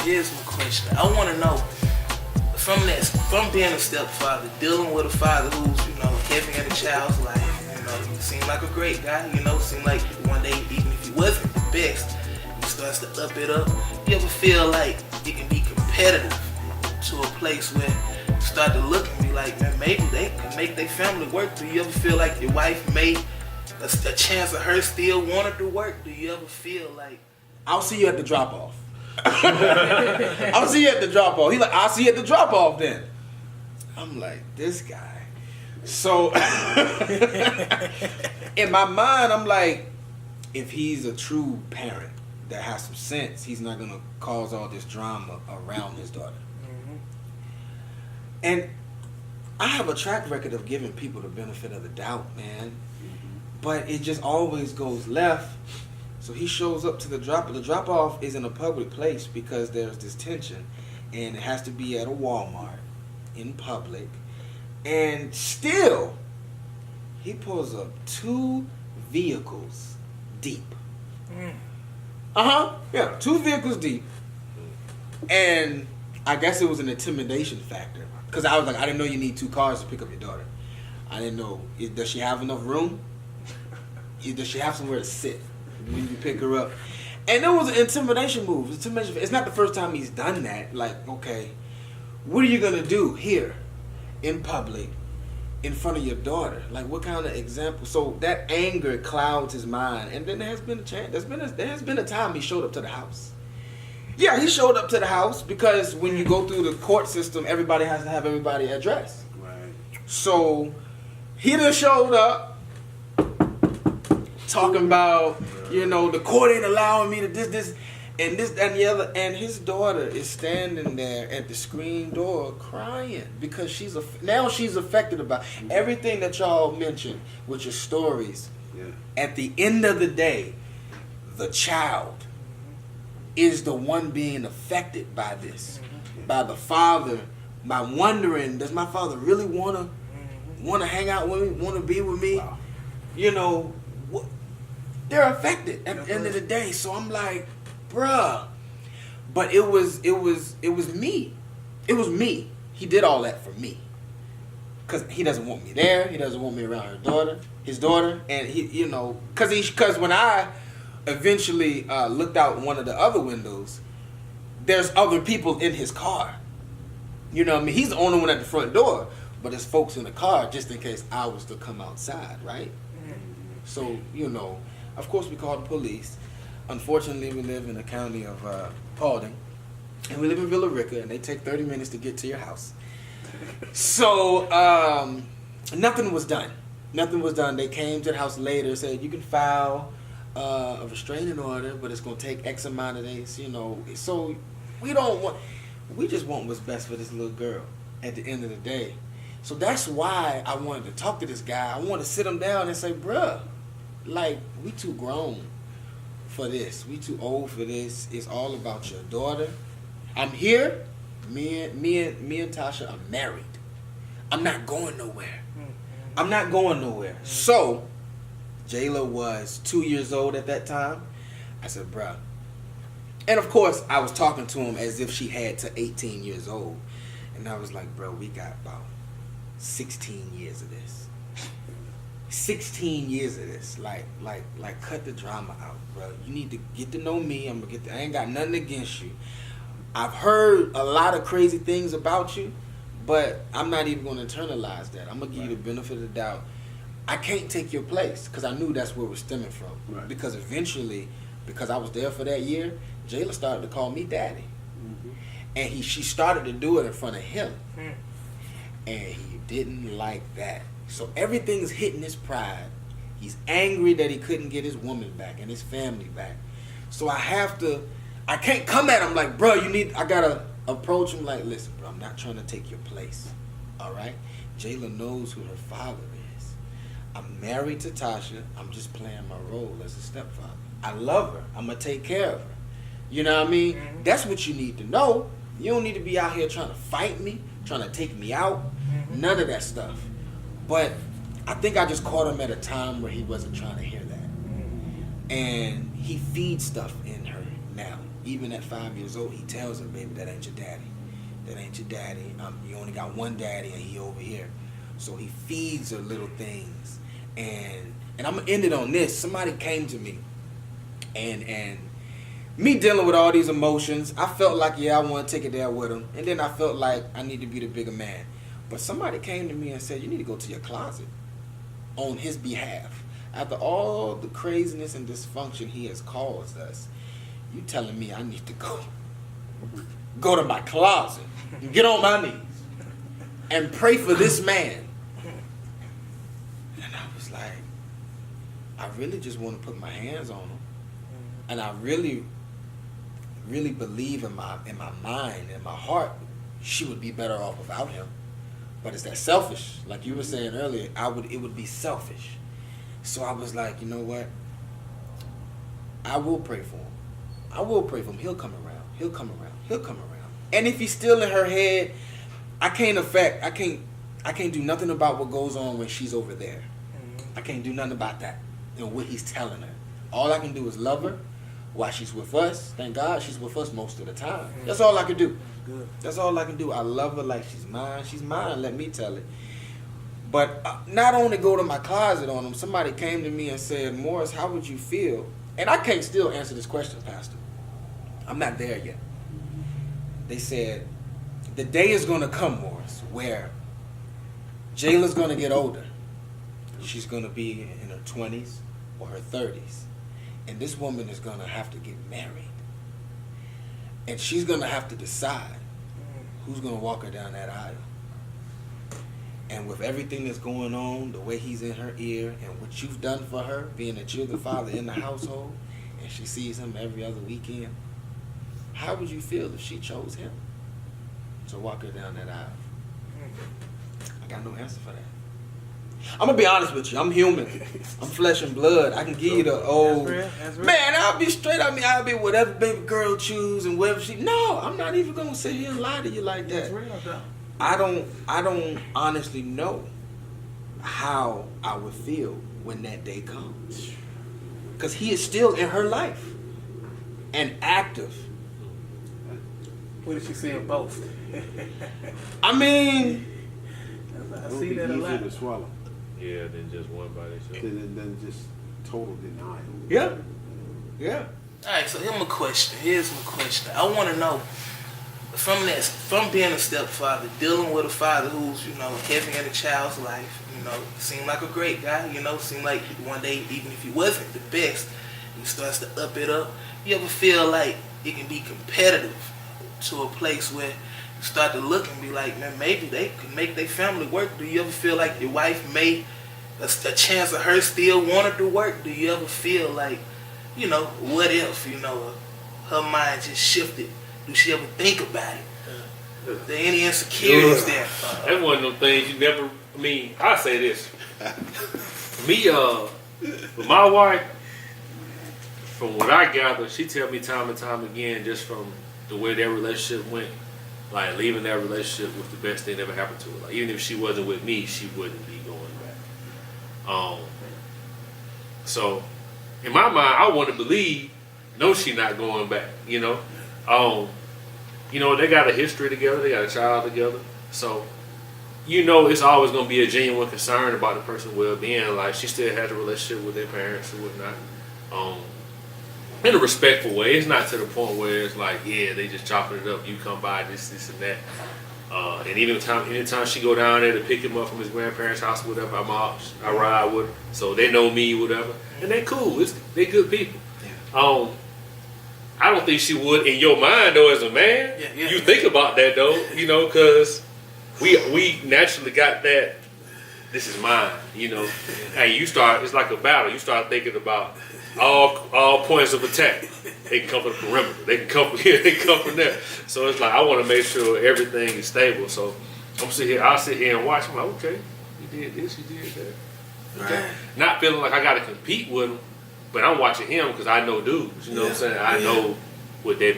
here's my question. I want to know, from being a stepfather, dealing with a father who's, heavy in a child's life, you seem like a great guy, seem like one day, even if he wasn't the best, he starts to up it up. You ever feel like it can be competitive to a place where you start to look and be like, man, maybe they can make their family work? Do you ever feel like your wife made a chance of her still wanted to work? Do you ever feel like... I'll see you at the drop-off. I'll see you at the drop-off. He's like, I'll see you at the drop-off then. I'm like, this guy. So, in my mind, I'm like, if he's a true parent that has some sense, he's not going to cause all this drama around his daughter. Mm-hmm. And I have a track record of giving people the benefit of the doubt, man. Mm-hmm. But it just always goes left. So he shows up to the drop-off. The drop-off is in a public place because there's this tension. And it has to be at a Walmart in public. And still, he pulls up 2 vehicles deep. Yeah, 2 vehicles deep. And I guess it was an intimidation factor. Because I was like, I didn't know you need 2 cars to pick up your daughter. I didn't know, does she have enough room? Does she have somewhere to sit when you pick her up? And it was an intimidation move. It's not the first time he's done that. Like, okay, what are you going to do here in public in front of your daughter? Like, what kind of example? So that anger clouds his mind. And then there has been a chance. There has been a time he showed up to the house. Yeah, he showed up to the house because when you go through the court system, everybody has to have everybody addressed. Right. So he just showed up talking about, the court ain't allowing me to this, and the other. And his daughter is standing there at the screen door crying because now she's affected about everything that y'all mentioned with your stories. Yeah. At the end of the day, the child is the one being affected by this, by the father, by wondering, does my father really want to hang out with me, want to be with me? Wow. They're affected at the end of the day. So I'm like, bruh. But it was me. It was me. He did all that for me. Because he doesn't want me there. He doesn't want me around his daughter. And because when I eventually looked out one of the other windows, there's other people in his car. You know what I mean? He's the only one at the front door, but there's folks in the car just in case I was to come outside, right? So, of course we called the police. Unfortunately, we live in the county of Paulding, and we live in Villa Rica, and they take 30 minutes to get to your house. So, nothing was done. They came to the house later, said, you can file a restraining order, but it's going to take X amount of days, So we just want what's best for this little girl at the end of the day. So that's why I wanted to talk to this guy. I wanted to sit him down and say, bruh, like, we too grown for this. We too old for this. It's all about your daughter. I'm here. Me and Tasha are married. I'm not going nowhere. So, Jayla was 2 years old at that time. I said, bruh. And of course, I was talking to him as if she had to 18 years old. And I was like, bro, we got about 16 years of this. 16 years of this. Like, cut the drama out, bro. You need to get to know me. I ain't got nothing against you. I've heard a lot of crazy things about you, but I'm not even going to internalize that. I'm going to give you the benefit of the doubt. I can't take your place because I knew that's where we're stemming from. Right. Because eventually, because I was there for that year, Jayla started to call me daddy. Mm-hmm. And she started to do it in front of him. And he didn't like that. So everything's hitting his pride. He's angry that he couldn't get his woman back and his family back. So I can't come at him like, bro, I gotta approach him like, listen, bro, I'm not trying to take your place. All right? Jayla knows who her father is. I'm married to Tasha. I'm just playing my role as a stepfather. I love her. I'm gonna take care of her. You know what I mean? Mm-hmm. That's what you need to know. You don't need to be out here trying to fight me, trying to take me out. Mm-hmm. None of that stuff. But I think I just caught him at a time where he wasn't trying to hear that. And he feeds stuff in her now. even at 5 years old, he tells her, baby, that ain't your daddy. That ain't your daddy. You only got one daddy, and he over here. So he feeds her little things. And I'm going to end it on this. Somebody came to me, and me dealing with all these emotions, I felt like, I want to take it there with him. And then I felt like I need to be the bigger man. But somebody came to me and said, you need to go to your closet on his behalf. After all the craziness and dysfunction he has caused us, you telling me I need to go to my closet and get on my knees and pray for this man. And I was like, I really just want to put my hands on him. And I really believe in my mind, in my heart, she would be better off without him. But is that selfish? Like you were saying earlier, it would be selfish. So I was like, you know what? I will pray for him. I will pray for him. He'll come around. He'll come around. He'll come around. And if he's still in her head, I can't do nothing about what goes on when she's over there. I can't do nothing about that and what he's telling her. All I can do is love her while she's with us. Thank God she's with us most of the time. That's all I can do. Good. That's all I can do. I love her like she's mine. She's mine, let me tell it. But not only go to my closet on him, somebody came to me and said, Morris, how would you feel? And I can't still answer this question, Pastor. I'm not there yet. They said, the day is going to come, Morris, where Jayla's going to get older. She's going to be in her 20s or her 30s. And this woman is going to have to get married. And she's going to have to decide who's going to walk her down that aisle. And with everything that's going on, the way he's in her ear, and what you've done for her, being that you're the father in the household, and she sees him every other weekend, how would you feel if she chose him to walk her down that aisle? I got no answer for that. I'm going to be honest with you. I'm human. I'm flesh and blood. I can give you the old... That's real. Man, I'll be straight. I'll be whatever baby girl choose and whatever she... No, I'm not even going to sit here and lie to you like that. That's real, though. I don't honestly know how I would feel when that day comes. Because he is still in her life and active. What did she say in both? I mean... I see that a lot. Easier to swallow. Yeah, than just one by themselves. Than just total denial. Yeah. Yeah. Alright, so here's my question. I want to know, from being a stepfather, dealing with a father who's, heavy in a child's life, seemed like a great guy, seemed like one day, even if he wasn't the best, he starts to up it up. You ever feel like it can be competitive to a place where you start to look and be like, man, maybe they could make their family work? Do you ever feel like your wife made a chance of her still wanted to work? Do you ever feel like, what if, her mind just shifted? Do she ever think about it? Are there any insecurities there? That's one of them things you never... I say this. Me, with my wife, from what I gather, she tell me time and time again, just from the way their relationship went, like leaving that relationship was the best thing that ever happened to her. Like, even if she wasn't with me, she wouldn't be going back. So, in my mind, I want to believe, no, she not going back, they got a history together, they got a child together, so it's always going to be a genuine concern about the person's well-being. Like, she still has a relationship with their parents or whatnot, in a respectful way. It's not to the point where it's like, yeah, they just chopping it up, you come by, this and that. And anytime she go down there to pick him up from his grandparents' house or whatever, I ride with her, so they know me, whatever, and they cool. They good people. Yeah. I don't think she would in your mind though as a man. Yeah. You think about that though, because we naturally got that. This is mine, Hey, it's like a battle. You start thinking about all points of attack. They can come from the perimeter. They can come from here. They can come from there. So it's like I want to make sure everything is stable. So I'll sit here and watch. I'm like, okay, you did this, you did that. Okay. Right. Not feeling like I got to compete with him, but I'm watching him because I know dudes. You know what I'm saying? I know what they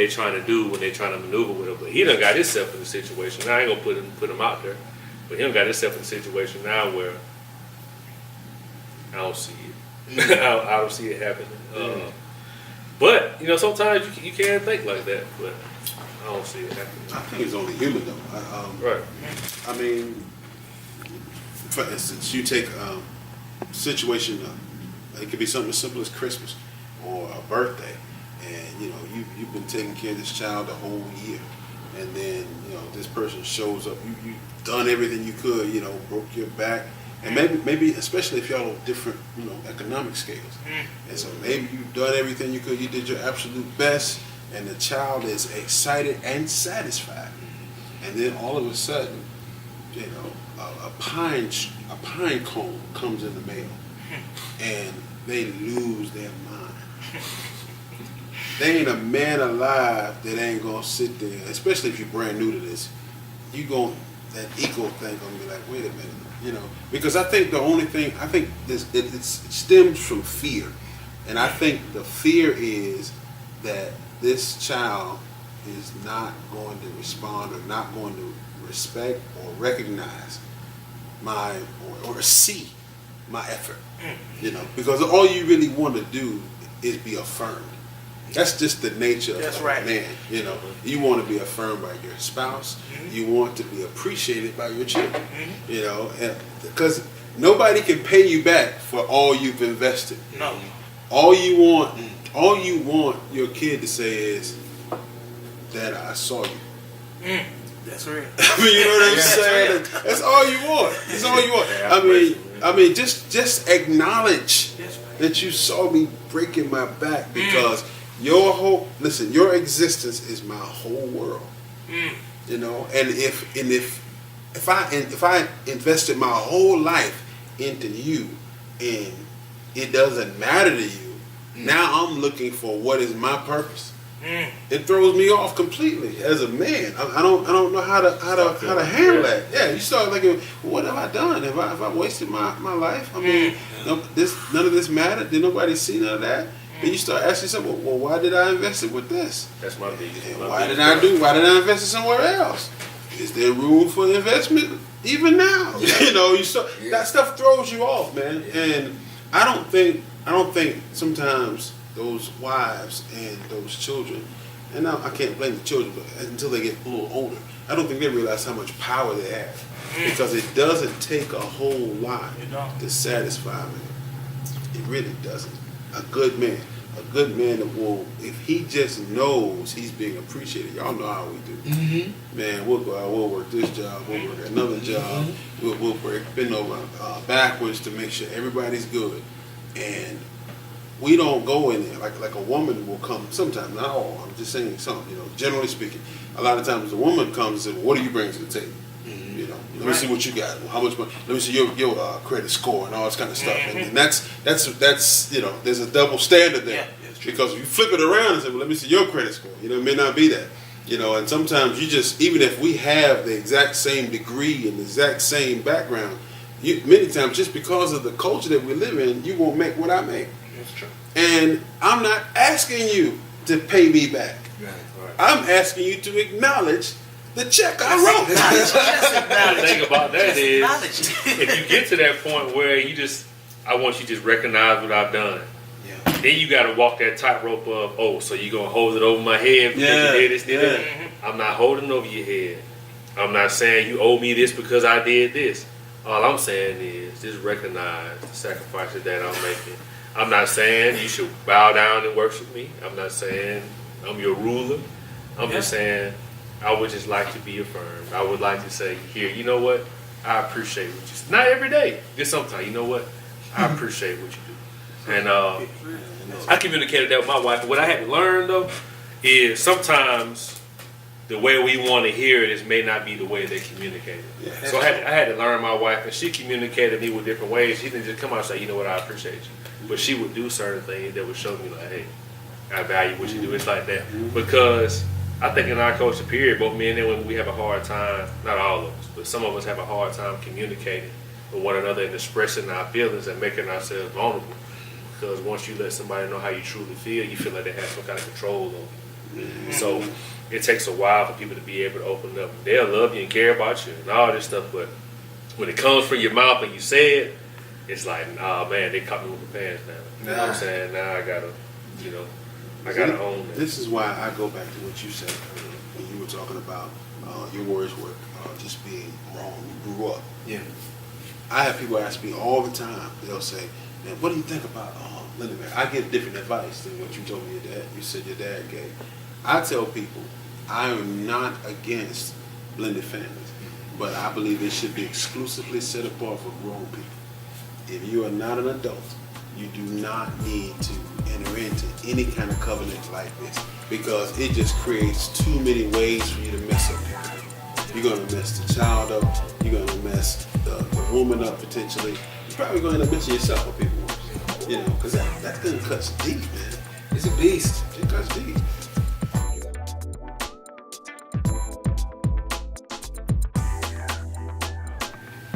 trying to do when they trying to maneuver with him. But he done got himself in a situation. Now I ain't gonna put him out there, but he done got himself in a situation now where I don't see it. I don't see it happening. But sometimes you can't think like that. But I don't see it happening. I think it's only human though. Right. I mean, for instance, you take situation. It could be something as simple as Christmas or a birthday, and you've been taking care of this child the whole year, and then this person shows up. You done everything you could. Broke your back, and maybe especially if y'all on different economic scales, and so maybe you've done everything you could. You did your absolute best, and the child is excited and satisfied, and then all of a sudden, a pine cone comes in the mail, and they lose their mind. There ain't a man alive that ain't gonna sit there, especially if you're brand new to this. That ego thing gonna be like, wait a minute, because I think it stems from fear, and I think the fear is that this child is not going to respond or not going to respect or recognize or see my effort, because all you really want to do is be affirmed. That's just the nature of a man, You want to be affirmed by your spouse. Mm-hmm. You want to be appreciated by your children, because nobody can pay you back for all you've invested. No. All you want your kid to say is, "Dad, I saw you." That's real. You know what I'm saying? That's all you want. That's all you want. I mean, just acknowledge that you saw me breaking my back, because your existence is my whole world. And if I invested my whole life into you and it doesn't matter to you, now I'm looking for what is my purpose. It throws me off completely as a man. I don't know how to handle that. Yeah, you start like, what have I done? Have I wasted my life? I mean, none of this mattered. Did nobody see none of that? And you start asking yourself, well, why did I invest it with this? That's my biggest. Why did I invest it somewhere else? Is there room for investment even now? That stuff throws you off, man. And I don't think sometimes those wives and those children, and now I can't blame the children, but until they get a little older, I don't think they realize how much power they have, because it doesn't take a whole lot to satisfy me. It really doesn't. A good man that will, if he just knows he's being appreciated, y'all know how we do. Mm-hmm. Man, we'll go out, we'll work this job, we'll work another job, we'll bend over backwards to make sure everybody's good, and we don't go in there like a woman will come sometimes, not all. I'm just saying some. Generally speaking, a lot of times the woman comes and says, "What do you bring to the table? Let me see what you got. How much money? Let me see your credit score and all this kind of stuff." And that's there's a double standard there, because if you flip it around and say, "Well, let me see your credit score," it may not be that. And sometimes you just, even if we have the exact same degree and the exact same background, many times just because of the culture that we live in, you won't make what I make. That's true. And I'm not asking you to pay me back. Right. I'm asking you to acknowledge the check I wrote. The thing about that is, if you get to that point where I want you to just recognize what I've done. Yeah. Then you got to walk that tightrope of, so you're going to hold it over my head because you did this, did that. I'm not holding it over your head. I'm not saying you owe me this because I did this. All I'm saying is just recognize the sacrifices that I'm making. I'm not saying you should bow down and worship me. I'm not saying I'm your ruler. I'm just saying I would just like to be affirmed. I would like to say, here, you know what? I appreciate what you do. Not every day. Just sometimes. You know what? I appreciate what you do. And I communicated that with my wife. What I had to learn, though, is sometimes the way we want to hear it may not be the way they communicate it. Yeah. So I had to learn my wife, and she communicated me with different ways. She didn't just come out and say, you know what, I appreciate you. But she would do certain things that would show me, like, hey, I value what you do. It's like that. Because I think in our culture, period, both men and women, we have a hard time, not all of us, but some of us have a hard time communicating with one another and expressing our feelings and making ourselves vulnerable. Because once you let somebody know how you truly feel, you feel like they have some kind of control over you. Mm-hmm. So it takes a while for people to be able to open up. They'll love you and care about you and all this stuff, but when it comes from your mouth and you say it, it's like, man, they caught me with my pants down. You know what I'm saying? Now I gotta, I gotta own that. This is why I go back to what you said earlier when you were talking about your words were just being wrong. You grew up. Yeah. I have people ask me all the time. They'll say, "Man, what do you think about blended marriage?" I give different advice than what you told me your dad. You said your dad gave. I tell people I am not against blended families, but I believe it should be exclusively set apart for grown people. If you are not an adult, you do not need to enter into any kind of covenant like this because it just creates too many ways for you to mess up people. You're going to mess the child up. You're going to mess the woman up potentially. You're probably going to end up messing yourself up even worse. You know, because that thing cuts deep, man. It's a beast. It cuts deep.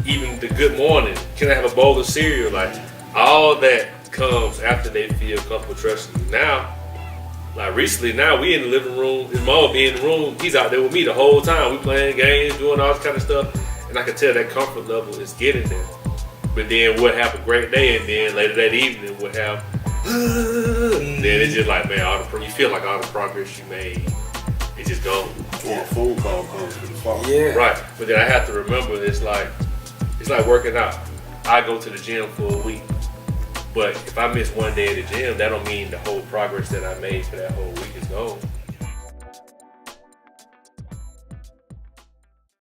Even the good morning, can I have a bowl of cereal? Like, all that comes after they feel comfortable trusting you. Now, like recently, now we in the living room, his mom be in the room, he's out there with me the whole time. We playing games, doing all this kind of stuff, and I can tell that comfort level is getting there. But then we'll have a great day, and then later that evening we'll have, then it's just like, man, you feel like all the progress you made, it's just gone. Or a phone call comes from the father. Yeah. Right, but then I have to remember it's like working out. I go to the gym for a week, but if I miss one day at the gym, that don't mean the whole progress that I made for that whole week is gone.